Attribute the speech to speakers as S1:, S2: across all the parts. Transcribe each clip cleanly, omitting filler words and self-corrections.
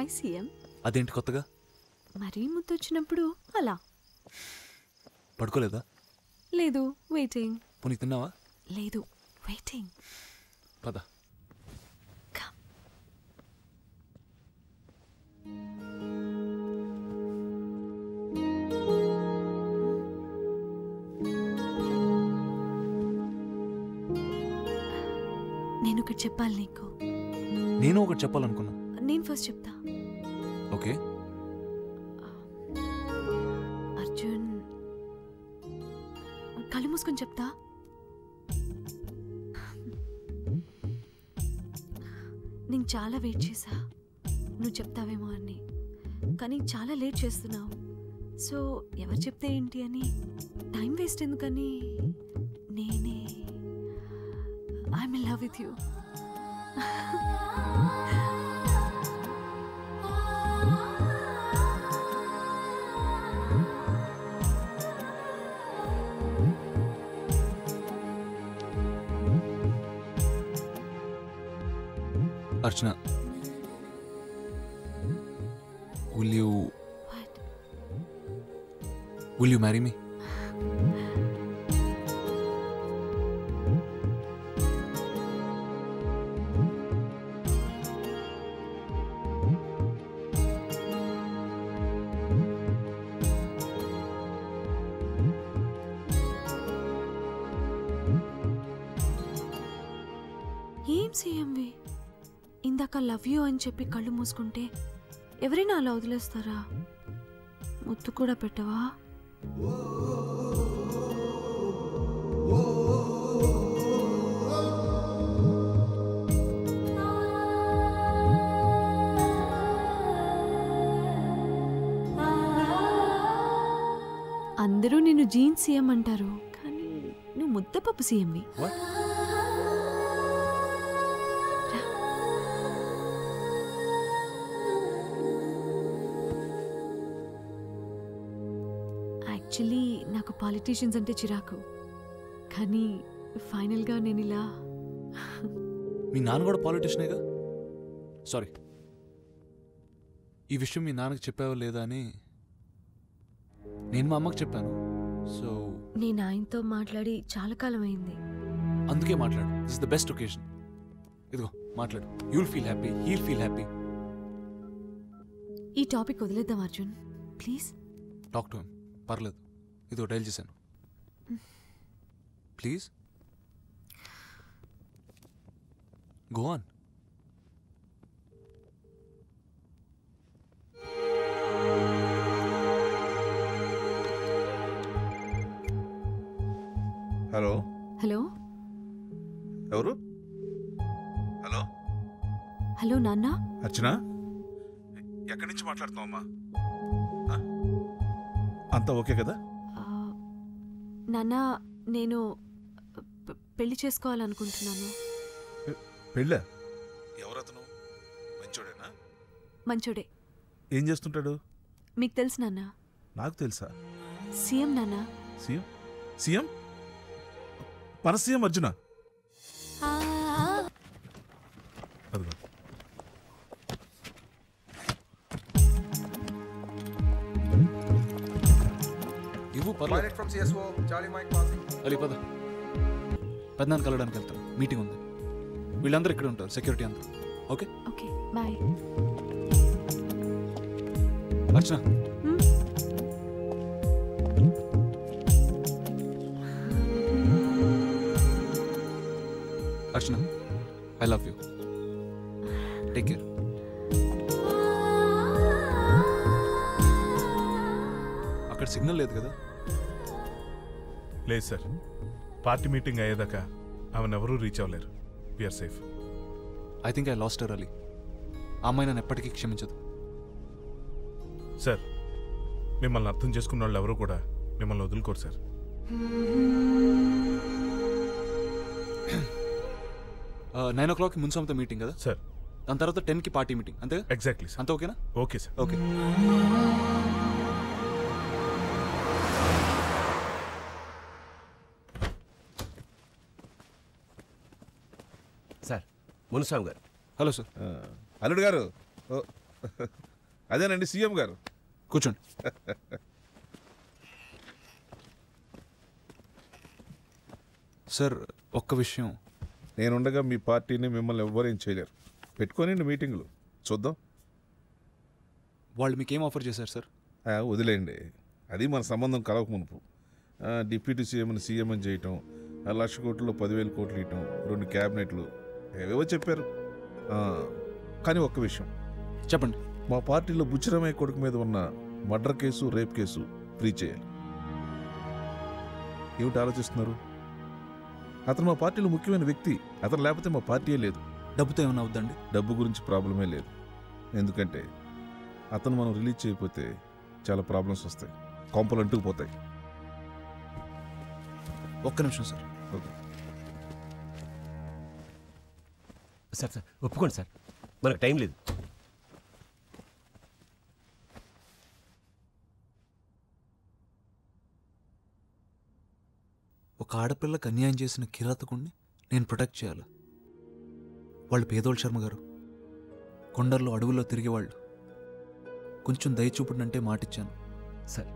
S1: Hi CM.
S2: అదేంటి కొత్తగా?
S1: మరీ ముద్దొచ్చినప్పుడు అలా.
S2: పడుకోలేదా?
S1: లేదు, వెయిటింగ్.
S2: పోనీ తిన్నావా?
S1: లేదు, వెయిటింగ్.
S2: పద.
S1: నేను ఒకటి చెప్పాలి నీకు.
S2: నేను ఒకటి చెప్పాలనుకున్నా.
S1: నేను ఫస్ట్ చెప్తా.
S2: ఓకే.
S1: అర్జున్, కళ్ళు మూసుకొని చెప్తా. నేను చాలా వెయిట్ చేశా నువ్వు చెప్తావేమో అని, కానీ చాలా లేట్ చేస్తున్నావు. సో ఎవరు చెప్తే ఏంటి అని టైం వేస్ట్ ఎందుకని నేనే I'm in love with you.
S2: Archana, will you marry me?
S1: ఏం సీఎంవి, ఇందాక లవ్ యూ అని చెప్పి కళ్ళు మూసుకుంటే ఎవరైనా అలా వదిలేస్తారా? ముద్దు కూడా పెట్టవా? అందరూ నిన్ను జీన్స్ సీఎం అంటారు, కానీ నువ్వు ముద్దపప్పు సీఎంవి. యాక్చువల్లీ నాకు పాలిటీషియన్స్ అంటే చిరాకు, కానీ ఫైనల్గా నేను ఇలా.
S2: మీ నాన్న కూడా పాలిటీషియనేగా? సారీ, ఈ విషయం మీ నాన్నకి చెప్పావా లేదా అని నేను మా అమ్మకి చెప్పాను. సో
S1: నేను ఆయనతో మాట్లాడి చాలా కాలం అయింది.
S2: అందుకే మాట్లాడు. This is the best occasion. ఇదిగో మాట్లాడు. You'll feel happy, he'll feel happy.
S1: ఈ టాపిక్ వదిలేద్దాం Arjun, please.
S2: Talk to him. పర్లేదు, ఇదిగో డైల్ చేశాను. Please go on.
S3: Hello
S1: hello
S3: ఎవరు? హలో
S1: హలో నాన్న.
S3: అర్చన, ఎక్కడి నుంచి మాట్లాడుతున్నావమ్మా? అంతా ఓకే కదా?
S1: నాన్న, నేను పెళ్లి చేసుకోవాలనుకుంటున్నాను.
S3: పెళ్ళా? ఎవరతను? మంచోడేనా?
S1: మంచోడే.
S3: ఏం చేస్తుంటాడు?
S1: మీకు తెలుసు నాన్న.
S3: నాకు తెలుసా?
S1: సీఎం నాన్న.
S3: సీఎం? సీఎం? మన సీఎం అర్జున? అదిగో.
S2: ఇవ్వు, పర్లేదు. అలీ పద, పెద్దనాన్న కలవడానికి వెళ్తాను. మీటింగ్ ఉంది. వీళ్ళందరూ ఇక్కడ ఉంటారు, సెక్యూరిటీ అందరూ. Okay
S1: okay, bye.
S2: Archana, Archana, I love you. Take care. అక్కడ సిగ్నల్ లేదు కదా?
S3: లేదు సార్, పార్టీ మీటింగ్ అయ్యేదాకా ఆమెను ఎవరూ రీచ్ అవ్వలేరు. We're safe.
S2: I think I lost her అలీ. ఆ అమ్మాయి నన్ను ఎప్పటికీ క్షమించదు.
S3: సార్, మిమ్మల్ని అర్థం చేసుకున్న వాళ్ళు ఎవరు కూడా మిమ్మల్ని వదులుకోరు సార్.
S2: 9 o'clock మున్సంతో మీటింగ్ కదా
S3: సార్?
S2: దాని తర్వాత 10కి పార్టీ మీటింగ్, అంతే?
S3: ఎగ్జాక్ట్లీ.
S2: అంత ఓకేనా?
S3: Okay sir.
S2: Okay.
S4: Sir, Munuswamy గారు.
S2: Hello sir.
S3: అల్లుడు గారు,
S4: అదేనండి సీఎం గారు.
S2: కూర్చోండి. సార్ ఒక్క విషయం.
S4: నేనుండగా మీ పార్టీని మిమ్మల్ని ఎవ్వరేం చేయలేరు. పెట్టుకోనండి మీటింగులు, చూద్దాం.
S2: వాళ్ళు మీకేం ఆఫర్ చేశారు సార్?
S4: వదిలేయండి, అది మన సంబంధం కలవక మునుపు. డిప్యూటీ సీఎంని సీఎం అని చేయటం, 1,00,000 కోట్లలో 10,000 కోట్లు ఇవ్వటం, 2 క్యాబినెట్లు, ఏవేవో చెప్పారు. కానీ ఒక్క విషయం
S2: చెప్పండి.
S4: మా పార్టీలో బుచ్చిరామయ్య కొడుకు మీద ఉన్న murder case, rape case free చేయాలి. ఏమిటి ఆలోచిస్తున్నారు? అతను మా పార్టీలో ముఖ్యమైన వ్యక్తి. అతను లేకపోతే మా పార్టీయే లేదు.
S2: డబ్బుతో ఏమైనా అవుద్దండి?
S4: డబ్బు గురించి ప్రాబ్లమే లేదు. ఎందుకంటే అతను మనం రిలీజ్ చేయకపోతే చాలా ప్రాబ్లమ్స్ వస్తాయి, కొంపలు అంటుకుపోతాయి.
S2: ఒక్క నిమిషం సార్.
S4: ఓకే
S5: సార్, సార్ ఒప్పుకోండి సార్, మనకు టైం లేదు.
S2: ఒక ఆడపిల్లకి అన్యాయం చేసిన కిరాతకుణ్ణి నేను ప్రొటెక్ట్ చేయాలి. వాళ్ళు పేదోళ్ళు శర్మ గారు, కొండల్లో అడవుల్లో తిరిగేవాళ్ళు. కొంచెం దయ చూపుడంటే మాటిచ్చాను.
S5: సార్,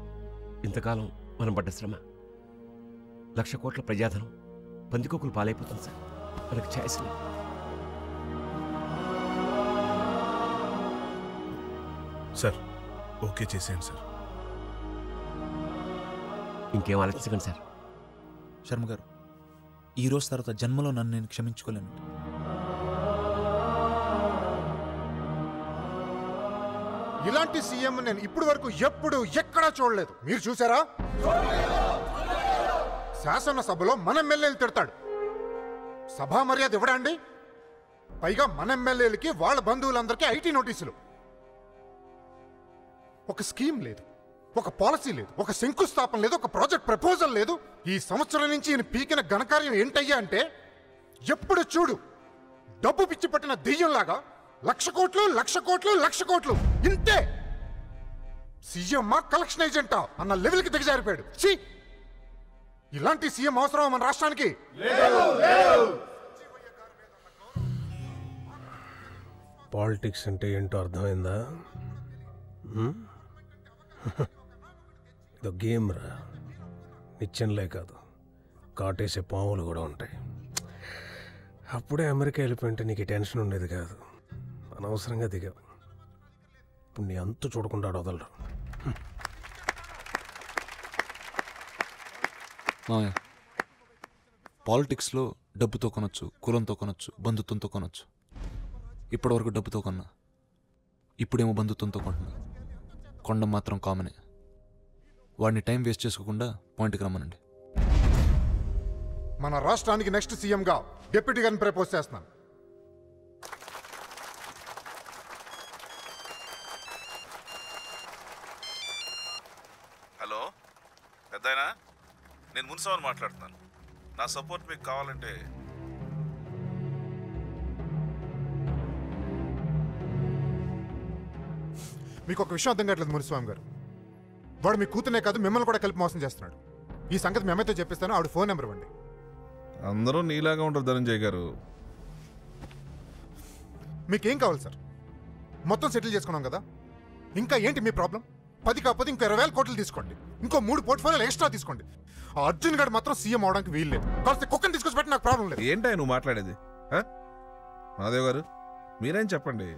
S5: ఇంతకాలం మనం పడ్డ శ్రమ, 1,00,000 కోట్ల ప్రజాధనం పందికొక్కులు పాలైపోతుంది సార్. మనకు ఛాయిస్ లేదు.
S3: సార్ ఓకే చేసేయండి సార్.
S5: ఇంకేం ఆలోచించకండి సార్.
S2: శర్మ గారు, ఈ రోజు తర్వాత జన్మలో నన్ను నేను క్షమించుకోలేను.
S6: ఇలాంటి సీఎం నేను ఇప్పటి వరకు ఎప్పుడు ఎక్కడా చూడలేదు. మీరు చూసారా? శాసనసభలో మన ఎమ్మెల్యేలు తిడతాడు. సభా మర్యాద ఇవ్వడా అండి? పైగా మన ఎమ్మెల్యేలకి వాళ్ళ బంధువులందరికీ ఐటీ నోటీసులు. ఒక స్కీమ్ లేదు, ఒక పాలసీ లేదు, ఒక శంకుస్థాపన లేదు, ఒక ప్రాజెక్ట్ ప్రపోజల్ లేదు. ఈ సంవత్సరం నుంచి ఈయన పీకిన ఘనకార్యం ఏంటయ్యా అంటే, ఎప్పుడు చూడు డబ్బు పిచ్చి పట్టిన దెయ్యంలాగా 1,00,000 కోట్లు 1,00,000 కోట్లు 1,00,000 కోట్లు ఇంతే. సీఎం కలెక్షన్ ఏజెంటా అన్న లెవెల్కి దిగజారిపోయాడు. ఛీ, ఇలాంటి సీఎం అవసరం మన రాష్ట్రానికి?
S7: పాలిటిక్స్ అంటే ఏంటో అర్థమైందా? ఇదో గేమ్ రా. నిత్యంలే కాదు, కాటేసే పాములు కూడా ఉంటాయి. అప్పుడే అమెరికా వెళ్ళిపోయింటే నీకు టెన్షన్ ఉండేది కాదు. అనవసరంగా దిగావు. ఇప్పుడు నీ అంతు చూడకుండా వదలరు.
S2: పాలిటిక్స్లో డబ్బుతో కొనొచ్చు, కులంతో కొనొచ్చు, బంధుత్వంతో కొనొచ్చు. ఇప్పటివరకు డబ్బుతో కొన్నా, ఇప్పుడేమో బంధుత్వంతో కొంటున్నా. కొండం మాత్రం కామనే. వాడిని టైం వేస్ట్ చేసుకోకుండా పాయింట్కి రమ్మనండి.
S6: మన రాష్ట్రానికి నెక్స్ట్ సీఎంగా డిప్యూటీ గారిని ప్రపోజ్ చేస్తున్నాను.
S4: హలో పెద్దాయనా, నేను మున్సవని మాట్లాడుతున్నాను. నా సపోర్ట్ మీకు కావాలంటే
S6: మీకు ఒక విషయం అర్థం కావట్లేదు మునిస్వామి గారు. వాడు మీ కూతునే కాదు మిమ్మల్ని కూడా కలిపి మోసం చేస్తున్నాడు. ఈ సంగతి మేమైతే చెప్పిస్తాను. ఆవిడ ఫోన్ నెంబర్ ఇవ్వండి.
S4: అందరూ నీలాగా ఉండరు ధనంజయ్ గారు.
S6: మీకేం కావాలి సార్? మొత్తం సెటిల్ చేసుకున్నాం కదా, ఇంకా ఏంటి మీ ప్రాబ్లం? 10 కాకపోతే ఇంకో 20,000 కోట్లు తీసుకోండి, ఇంకో 3 పోర్ట్ఫోలియోలు ఎక్స్ట్రా తీసుకోండి. ఆ అర్జున్ గారు మాత్రం సీఎం అవడానికి వీల్లేదు. కాస్త కుక్కని తీసుకొచ్చి పెట్టి నాకు ప్రాబ్లం లేదు.
S4: ఏంటా నువ్వు మాట్లాడేది? మాధవ్ గారు మీరేం చెప్పండి.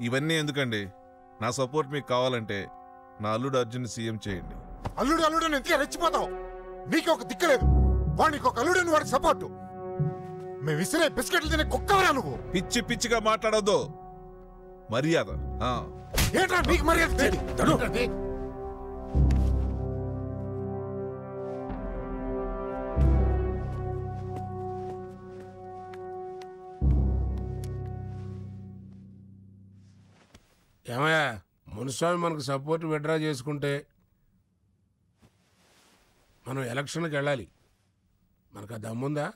S4: ఇవన్నీ ఎందుకండి? నా సపోర్ట్ మీకు కావాలంటే నా అల్లుడు అర్జున్ సీఎం చేయండి.
S6: అల్లుడు అల్లుడు అని ఎంతగా రెచ్చిపోతావు? నీకు ఒక దిక్కులేదు, వాడికి ఒక అల్లుడు అని వాడికి సపోర్టు. మేము విసిరే బిస్కెట్లు తినే కుక్కవరా నువ్వు?
S4: పిచ్చి పిచ్చిగా మాట్లాడొద్దు. మర్యాద.
S6: ఏంట్రా నీకు మర్యాద?
S8: ఏమయ్యా, మునిస్వామి మనకు సపోర్ట్ విడ్రా చేసుకుంటే మనం ఎలక్షన్కి వెళ్ళాలి. మనకు ఆ దమ్ముందా?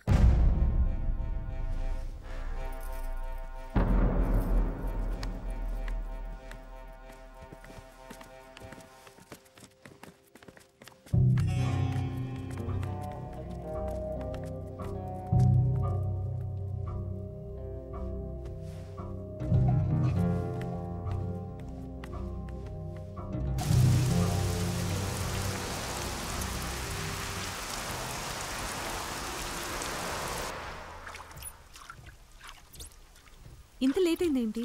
S1: ఇంత లేట్ అయిందేంటి?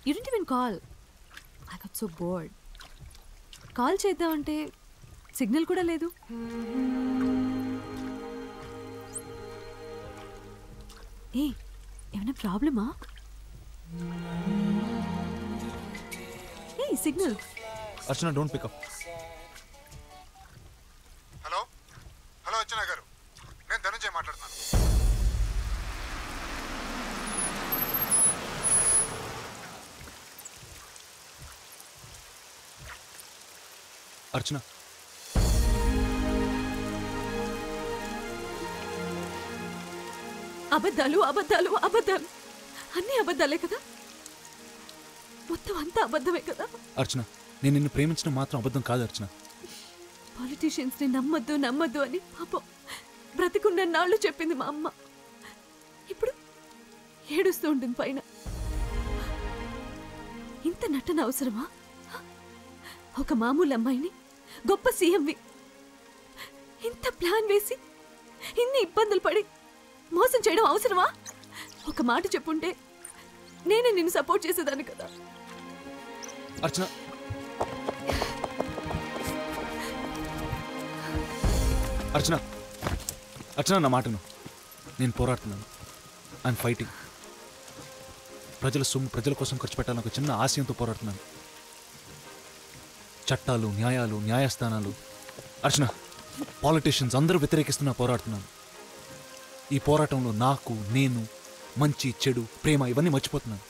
S1: You didn't even call. I got so bored. Call చేద్దామంటే సిగ్నల్ కూడా లేదు. ఏ ఏమైనా ప్రాబ్లమా? ఏ signal.
S2: Archana don't pick up.
S6: Hello hello Archana గారు, నేను ధనంజయ్ మాట్లాడుతున్నాను.
S2: అర్చన
S1: అబద్ధాలు అబద్ధాలు అబద్ధాలు, అన్నీ అబద్ధాలే కదా, మొత్తం అంతా అబద్ధమే కదా.
S2: అర్చన నేను నిన్ను ప్రేమించడం మాత్రం అబద్ధం కాదు అర్చన.
S1: పాలిటీషియన్స్ ని నమ్మద్దు నమ్మద్దు అని పాపం బ్రతికున్న నాళ్ళు చెప్పింది మా అమ్మ. ఇప్పుడు ఏడుస్తూ ఉంటుంది పైన. ఇంత నటన అవసరమా? ఒక మామూలు అమ్మాయిని గొప్ప సీఎంవి ఇంత ప్లాన్ వేసి ఇన్ని ఇబ్బందులు పడి మోసం చేయడం అవసరమా? ఒక మాట చెప్పుంటే నేనే నిన్ను సపోర్ట్ చేసేదాన్ని కదా.
S2: అర్చన అర్చన అర్చన నా మాటను. నేను పోరాడుతున్నాను. I'm fighting. ప్రజల సొమ్ము ప్రజల కోసం ఖర్చు పెట్టాలని ఒక చిన్న ఆశయంతో పోరాడుతున్నాను. చట్టాలు, న్యాయాలు, న్యాయస్థానాలు, అర్చన పాలిటీషియన్స్ అందరూ వ్యతిరేకిస్తున్నా పోరాడుతున్నాను. ఈ పోరాటంలో నాకు, నేను, మంచి చెడు, ప్రేమ ఇవన్నీ మర్చిపోతున్నాను.